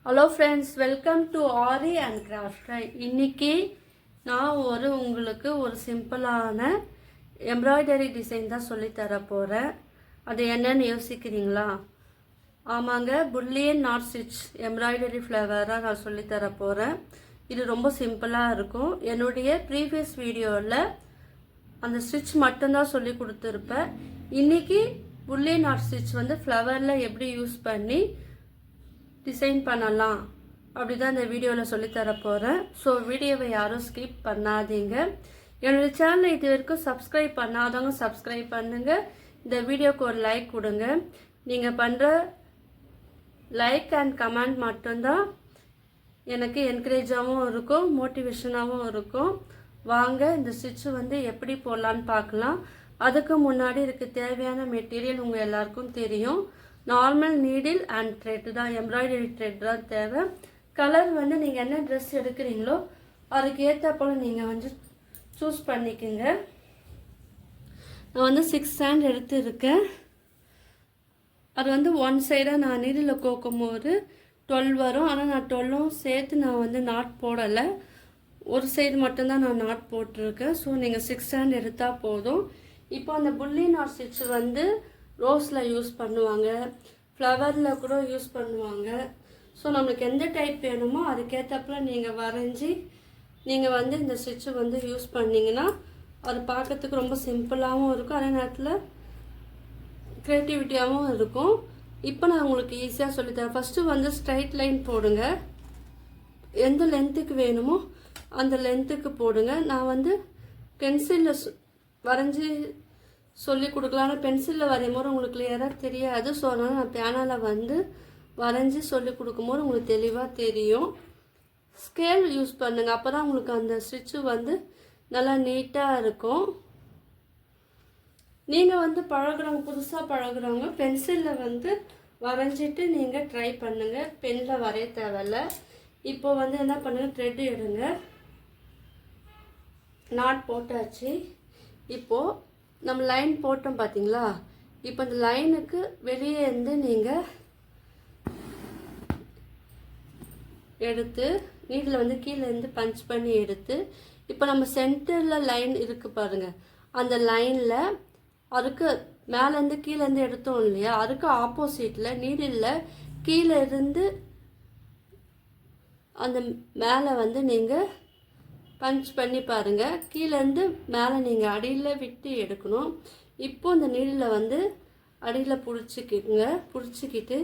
Hello friends, welcome to aari and craft. இன்னைக்கு நான் உங்களுக்கு ஒரு சிம்பிளான எம்ப்ராய்டரி டிசைன் தான் சொல்லித்தர போகிறேன். அது என்னன்னு யோசிக்கிறீங்களா? ஆமாங்க, புல்லியன் நாட் ஸ்டிச் எம்ப்ராய்டரி ஃப்ளவராக நான் சொல்லித்தர போகிறேன். இது ரொம்ப சிம்பிளாக இருக்கும். என்னுடைய ப்ரீவியஸ் வீடியோவில் அந்த ஸ்டிச் மட்டும்தான் சொல்லி கொடுத்துருப்பேன். இன்றைக்கி புல்லியன் நாட் ஸ்டிச் ஃப்ளவரில் எப்படி யூஸ் பண்ணி டிசைன் பண்ணலாம் அப்படி தான் இந்த வீடியோவில் சொல்லித்தர போகிறேன். ஸோ வீடியோவை யாரும் ஸ்கிப் பண்ணாதீங்க. என்னோடய சேனலை இது வரைக்கும் சப்ஸ்கிரைப் பண்ணாதவங்க சப்ஸ்கிரைப் பண்ணுங்கள். இந்த வீடியோக்கு ஒரு லைக் கொடுங்க. நீங்கள் பண்ணுற லைக் அண்ட் கமெண்ட் மட்டும்தான் எனக்கு என்கரேஜாகவும் இருக்கும், மோட்டிவேஷனாகவும் இருக்கும். வாங்க இந்த ஸ்டிச்சு எப்படி போடலான்னு பார்க்கலாம். அதுக்கு முன்னாடி இதுக்கு தேவையான மெட்டீரியல் உங்கள் எல்லாருக்கும் தெரியும். நார்மல் நீடில் அண்ட் த்ரெட் தான், எம்ப்ராய்டரி த்ரெட் தான் தேவை. கலர் நீங்கள் என்ன ட்ரெஸ் எடுக்கிறீங்களோ அதுக்கு ஏற்ற போல் நீங்கள் சூஸ் பண்ணிக்கோங்க. நான் 6 ஸ்டாண்ட் எடுத்துருக்கேன். அது ஒன் சைடாக நான் நீடில் கோக்கும் போது 12 வரும். ஆனால் நான் 12ம் சேர்த்து நான் நாட் போடலை, ஒரு சைடு மட்டும்தான் நான் நாட் போட்டிருக்கேன். ஸோ நீங்கள் 6 ஸ்டாண்ட் எடுத்தால் போதும். இப்போ அந்த புல்லி நாட் ஸ்டிச் ரோஸில் யூஸ் பண்ணுவாங்க, ஃப்ளவரில் கூட யூஸ் பண்ணுவாங்க. ஸோ நம்மளுக்கு எந்த டைப் வேணுமோ அதுக்கேற்றப்பில் நீங்கள் வரைஞ்சி நீங்கள் இந்த ஸ்டிச்சு யூஸ் பண்ணிங்கன்னா அது பார்க்கறதுக்கு ரொம்ப சிம்பிளாகவும் இருக்கும், அதே நேரத்தில் க்ரியேட்டிவிட்டியாகவும் இருக்கும். இப்போ நான் உங்களுக்கு ஈஸியாக சொல்லித்தரேன். ஃபஸ்ட்டு ஸ்ட்ரைட் லைன் போடுங்க. எந்த லென்த்துக்கு வேணுமோ அந்த லென்த்துக்கு போடுங்க. நான் பென்சிலில் வரைஞ்சி சொல்லி கொடுக்கலான்னு பென்சிலில் வரையும் போது உங்களுக்கு கிளியராக தெரியாது. ஸோ அதனால் நான் பேனாவில் வரைஞ்சி சொல்லி கொடுக்கும்போது உங்களுக்கு தெளிவாக தெரியும். ஸ்கேல் யூஸ் பண்ணுங்கள், அப்போ தான் உங்களுக்கு அந்த ஸ்டிச்சு நல்லா நீட்டாக இருக்கும். நீங்கள் பழகுறவங்க, புதுசாக பழகுறவங்க பென்சிலில் வரைஞ்சிட்டு நீங்கள் ட்ரை பண்ணுங்கள். பெனில் வரைய தேவையில்ல. இப்போ என்ன பண்ணுங்கள், த்ரெட் எடுங்க. நாட் போட்டாச்சு. இப்போது நம்ம லைன் போட்டோம் பார்த்தீங்களா? இப்போ இந்த லைனுக்கு வெளியே இருந்து நீங்கள் எடுத்து நீடில் கீழே இருந்து பஞ்ச் பண்ணி எடுத்து, இப்போ நம்ம சென்டரில் லைன் இருக்குது பாருங்கள், அந்த லைனில் அதுக்கு மேலேருந்து கீழேருந்து எடுத்தோம் இல்லையா, அதுக்கு ஆப்போசிட்டில் நீடில் கீழே இருந்து அந்த மேலே நீங்கள் பஞ்ச் பண்ணி பாருங்கள். கீழேருந்து மேலே நீங்கள் அடியில் விட்டு எடுக்கணும். இப்போ இந்த நீடில் அடியில் பிடிச்சிக்கிட்டு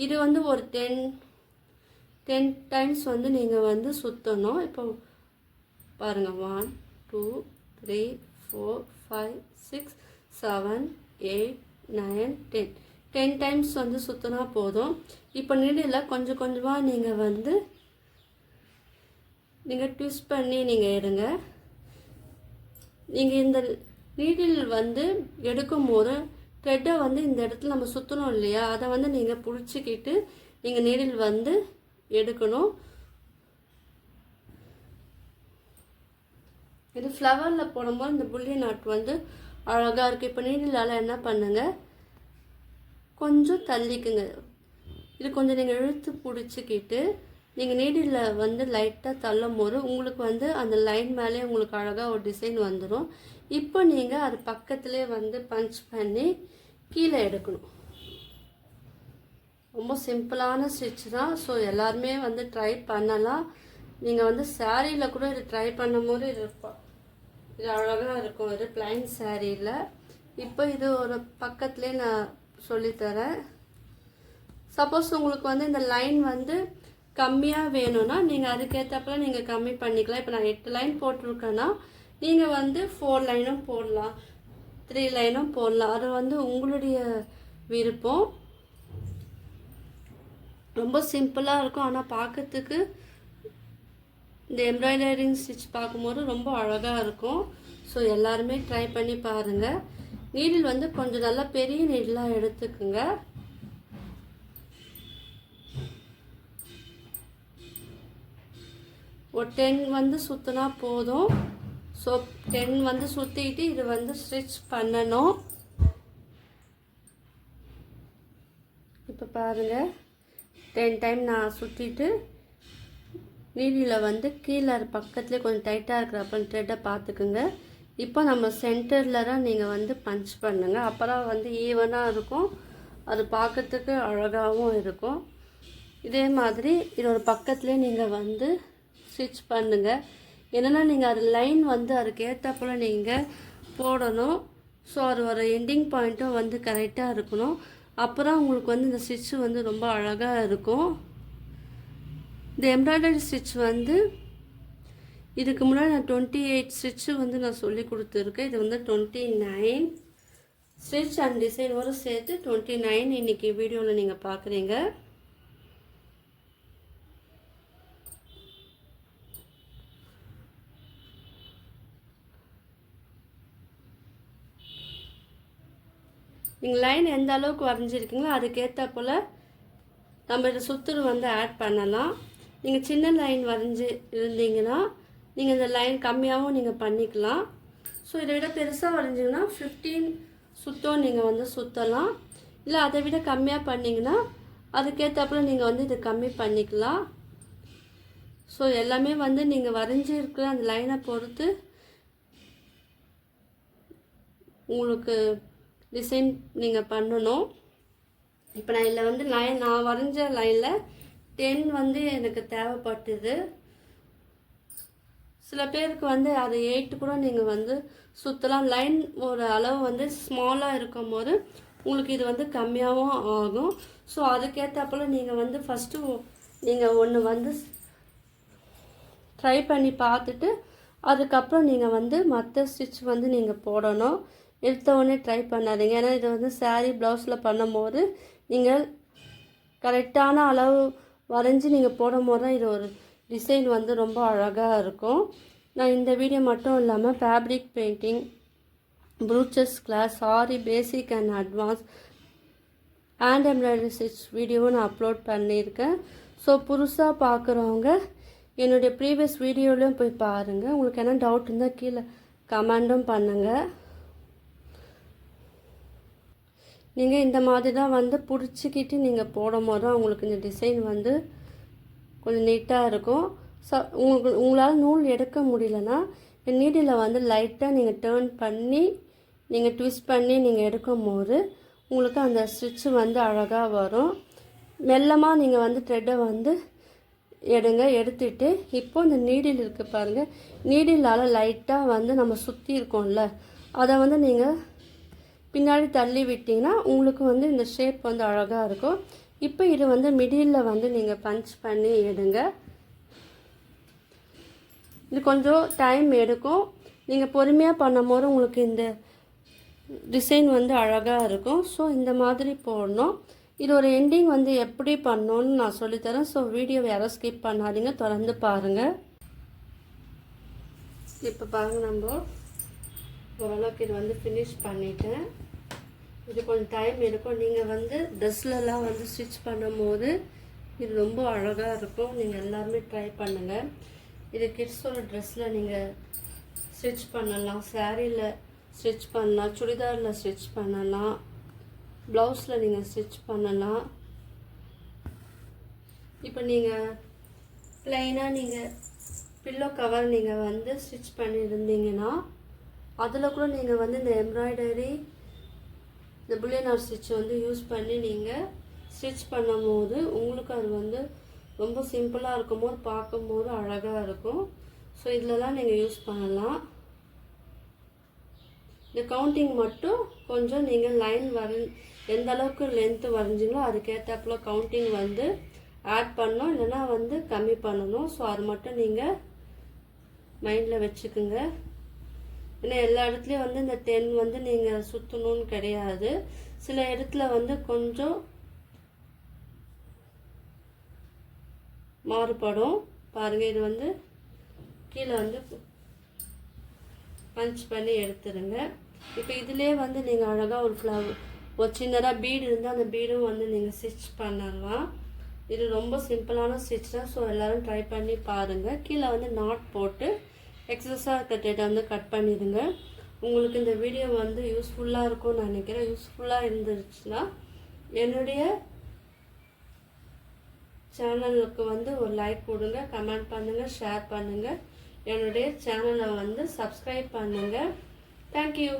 இது ஒரு 10 டைம்ஸ் நீங்கள் சுற்றணும். இப்போ பாருங்கள், 1 2 3 4 5 6 7 8 9 10 டைம்ஸ் சுற்றினா போதும். இப்போ நீடில் கொஞ்சம் கொஞ்சமாக நீங்கள் ட்விஸ்ட் பண்ணி நீங்கள் எடுங்க. நீங்கள் இந்த நீடில் எடுக்கும் போது த்ரெட்டை இந்த இடத்துல நம்ம சுற்றணும் இல்லையா, அதை நீங்கள் பிடிச்சிக்கிட்டு நீங்கள் நீடில் எடுக்கணும். இது ஃப்ளவரில் போடும்போது இந்த புல்லி நாட் அழகாக இருக்குது. இப்போ நீடிலால் என்ன பண்ணுங்கள், கொஞ்சம் தள்ளிக்குங்க. இது கொஞ்சம் நீங்கள் இழுத்து பிடிச்சிக்கிட்டு நீங்கள் நீடில் லைட்டாக தள்ளும் போது உங்களுக்கு அந்த லைன் மேலே உங்களுக்கு அழகாக ஒரு டிசைன் வந்துடும். இப்போ நீங்கள் அது பக்கத்துலேயே பஞ்ச் பண்ணி கீழே எடுக்கணும். ரொம்ப சிம்பிளான ஸ்டிச் தான். ஸோ எல்லாருமே ட்ரை பண்ணலாம். நீங்கள் சாரியில் கூட இது ட்ரை பண்ணும் போது இது அழகாக இருக்கும். இது பிளைன் சாரியில். இப்போ இது ஒரு பக்கத்துலேயே நான் சொல்லித்தரேன். சப்போஸ் உங்களுக்கு இந்த லைன் கம்மியாக வேணும்னா நீங்கள் அதுக்கேற்றப்பல நீங்கள் கம்மி பண்ணிக்கலாம். இப்போ நான் 8 லைன் போட்டிருக்கேன்னா நீங்கள் 4 லைனும் போடலாம், 3 லைனும் போடலாம். அது உங்களுடைய விருப்பம். ரொம்ப சிம்பிளாக இருக்கும், ஆனால் பார்க்கறதுக்கு இந்த எம்ப்ராய்டரிங் ஸ்டிச் பார்க்கும்போது ரொம்ப அழகாக இருக்கும். ஸோ எல்லாருமே ட்ரை பண்ணி பாருங்கள். நீடில் கொஞ்சம் நல்லா பெரிய நீடலாக எடுத்துக்குங்க. ஒரு 10 சுற்றினா போதும். ஸோ 10 சுற்றிட்டு இது ஸ்டிச் பண்ணணும். இப்போ பாருங்கள், 10 டைம் நான் சுற்றிட்டு நீடியில் வந்து கீழே பக்கத்துலேயே கொஞ்சம் டைட்டாக இருக்கிறப்ப த்ரெட்டை பார்த்துக்குங்க. இப்போ நம்ம சென்டரில் தான் நீங்கள் வந்து பஞ்ச் பண்ணுங்கள். அப்புறம் வந்து ஈவனாக இருக்கும், அது பார்க்கறதுக்கு அழகாகவும் இருக்கும். இதே மாதிரி இது ஒரு பக்கத்துலேயே நீங்கள் வந்து ஸ்டிச் பண்ணுங்கள். என்னென்னா நீங்கள் அது லைன் வந்து அதுக்கு ஏற்றப்போல் நீங்கள் போடணும். ஸோ அது ஒரு எண்டிங் பாயிண்ட்டும் வந்து கரெக்டாக இருக்கணும். அப்புறம் உங்களுக்கு வந்து இந்த ஸ்டிச்சு வந்து ரொம்ப அழகாக இருக்கும். இந்த எம்ப்ராய்டரி ஸ்டிச் வந்து இதுக்கு முன்னாடி நான் 28 ஸ்டிச்சு வந்து நான் சொல்லி கொடுத்துருக்கேன். இது வந்து 29 ஸ்டிச் அண்ட் டிசைனோடு சேர்த்து 29 இன்றைக்கி வீடியோவில் நீங்கள் பார்க்குறீங்க. நீங்கள் லைன் எந்த அளவுக்கு வரைஞ்சிருக்கீங்களோ அதுக்கேற்ற போல் நம்ம இதை சுற்றுரு வந்து ஆட் பண்ணலாம். நீங்கள் சின்ன லைன் வரைஞ்சி இருந்தீங்கன்னா நீங்கள் இந்த லைன் கம்மியாகவும் நீங்கள் பண்ணிக்கலாம். ஸோ இதை விட பெருசாக வரைஞ்சிங்கன்னா 15 சுத்தம் நீங்கள் வந்து சுற்றலாம். இல்லை அதை விட கம்மியாக பண்ணிங்கன்னா அதுக்கேற்றப்பல நீங்கள் வந்து இதை கம்மி பண்ணிக்கலாம். ஸோ எல்லாமே வந்து நீங்கள் வரைஞ்சிருக்கிற அந்த லைனை பொறுத்து உங்களுக்கு டிசைன் நீங்கள் பண்ணணும். இப்போ நான் இதில் வந்து நான் வரைஞ்ச லைனில் 10 வந்து எனக்கு தேவைப்பட்டுது. சில பேருக்கு வந்து அது 8 கூட நீங்கள் வந்து சுற்றலாம். லைன் ஒரு அளவு வந்து ஸ்மாலாக இருக்கும் போது உங்களுக்கு இது வந்து கம்மியாகவும் ஆகும். ஸோ அதுக்கேற்றப்போல் நீங்கள் வந்து ஃபஸ்ட்டு நீங்கள் ஒன்று வந்து ட்ரை பண்ணி பார்த்துட்டு அதுக்கப்புறம் நீங்கள் வந்து மற்ற ஸ்டிச் வந்து நீங்கள் போடணும். எடுத்த உடனே ட்ரை பண்ணாதீங்க. ஏன்னா இது வந்து சாரீ ப்ளவுஸில் பண்ணும்போது நீங்கள் கரெக்டான அளவு வரைஞ்சி நீங்கள் போடும் போது தான் இது ஒரு டிசைன் வந்து ரொம்ப அழகாக இருக்கும். நான் இந்த வீடியோ மட்டும் இல்லாமல் fabric painting, brooches class, sari basic and advance hand embroidery stitch வீடியோவும் நான் அப்லோட் பண்ணியிருக்கேன். ஸோ புதுசாக பார்க்குறவங்க என்னுடைய ப்ரீவியஸ் வீடியோலையும் போய் பாருங்கள். உங்களுக்கு என்ன டவுட் இருந்தால் கீழே கமெண்டும் பண்ணுங்கள். நீங்கள் இந்த மாதிரி தான் வந்து பிடிச்சிக்கிட்டு நீங்கள் போடும் போது தான் உங்களுக்கு இந்த டிசைன் வந்து கொஞ்சம் நீட்டாக இருக்கும். உங்களால் நூல் எடுக்க முடியலன்னா நீடில் வந்து லைட்டாக நீங்கள் டேர்ன் பண்ணி நீங்கள் ட்விஸ்ட் பண்ணி நீங்கள் எடுக்கும் போது உங்களுக்கு அந்த ஸ்டிச்சு வந்து அழகாக வரும். மெல்லமாக நீங்கள் வந்து த்ரெட்டை வந்து எடுத்துட்டு இப்போ இந்த நீடில் இருக்குது பாருங்கள், நீடிலால் லைட்டாக வந்து நம்ம சுற்றி இருக்கோம்ல அதை வந்து நீங்கள் பின்னாடி தள்ளி விட்டிங்கன்னா உங்களுக்கு வந்து இந்த ஷேப் வந்து அழகாக இருக்கும். இப்போ இது வந்து மிடில் வந்து நீங்கள் பஞ்ச் பண்ணி எடுங்க. இது கொஞ்சம் டைம் எடுக்கும். நீங்கள் பொறுமையாக பண்ணும்போது உங்களுக்கு இந்த டிசைன் வந்து அழகாக இருக்கும். ஸோ இந்த மாதிரி போடணும். இது ஒரு எண்டிங் வந்து எப்படி பண்ணணுன்னு நான் சொல்லித்தரேன். ஸோ வீடியோவை யாரும் ஸ்கிப் பண்ணாதீங்க, தொடர்ந்து பாருங்கள். இப்போ பாருங்கள், நம்ம ஓரளவுக்கு இது வந்து ஃபினிஷ் பண்ணிட்டேன். இது கொஞ்சம் டைம் எடுக்கும். நீங்கள் வந்து ட்ரெஸ்லலாம் வந்து ஸ்டிச் பண்ணும்போது இது ரொம்ப அழகாக இருக்கும். நீங்கள் எல்லாருமே ட்ரை பண்ணுங்கள். இது கிட்ஸோட ட்ரெஸ்ஸில் நீங்கள் ஸ்டிச் பண்ணலாம், சாரியில் ஸ்டிச் பண்ணலாம், சுடிதாரில் ஸ்டிச் பண்ணலாம், ப்ளவுஸில் நீங்கள் ஸ்டிச் பண்ணலாம். இப்போ நீங்கள் ப்ளைனாக நீங்கள் பில்லோ கவர் நீங்கள் வந்து ஸ்டிச் பண்ணியிருந்தீங்கன்னா அதில் கூட நீங்கள் வந்து இந்த எம்ப்ராய்டரி, இந்த புல்லியன் ஸ்டிச் வந்து யூஸ் பண்ணி நீங்கள் ஸ்டிச் பண்ணும்போது உங்களுக்கு அது வந்து ரொம்ப சிம்பிளாக இருக்கும்போது பார்க்கும்போது அழகாக இருக்கும். ஸோ இதிலலாம் நீங்கள் யூஸ் பண்ணலாம். இந்த கவுண்டிங் மட்டும் கொஞ்சம் நீங்கள் லைன் எந்த அளவுக்கு லென்த்து வரைஞ்சிங்களோ அதுக்கேற்றப்பல கவுண்டிங் வந்து ஆட் பண்ணணும், இல்லைன்னா வந்து கம்மி பண்ணணும். ஸோ அது மட்டும் நீங்கள் மைண்டில் வச்சுக்குங்க. ஏன்னா எல்லா இடத்துலையும் வந்து இந்த 10 வந்து நீங்கள் சுற்றணும்னு கிடையாது. சில இடத்துல வந்து கொஞ்சம் மாறுபடும். பாருங்கள், இது வந்து கீழே வந்து பஞ்ச் பண்ணி எடுத்துருங்க. இப்போ இதிலே வந்து நீங்கள் அழகாக ஒரு ஃப்ளவர், ஒரு சின்னதாக பீடு இருந்தால் அந்த பீடும் வந்து நீங்கள் ஸ்டிச் பண்ணலாம். இது ரொம்ப சிம்பிளான ஸ்டிச் தான். ஸோ எல்லோரும் ட்ரை பண்ணி பாருங்கள். கீழே வந்து நாட் போட்டு எக்ஸஸாக இருக்க டேட்டை வந்து கட் பண்ணிடுங்க. உங்களுக்கு இந்த வீடியோ வந்து யூஸ்ஃபுல்லாக இருக்கும்னு நினைக்கிறேன். யூஸ்ஃபுல்லாக இருந்துச்சுன்னா என்னுடைய சேனலுக்கு வந்து ஒரு லைக் கொடுங்க, கமெண்ட் பண்ணுங்கள், ஷேர் பண்ணுங்கள். என்னுடைய சேனலை வந்து சப்ஸ்கிரைப் பண்ணுங்கள். தேங்க்யூ.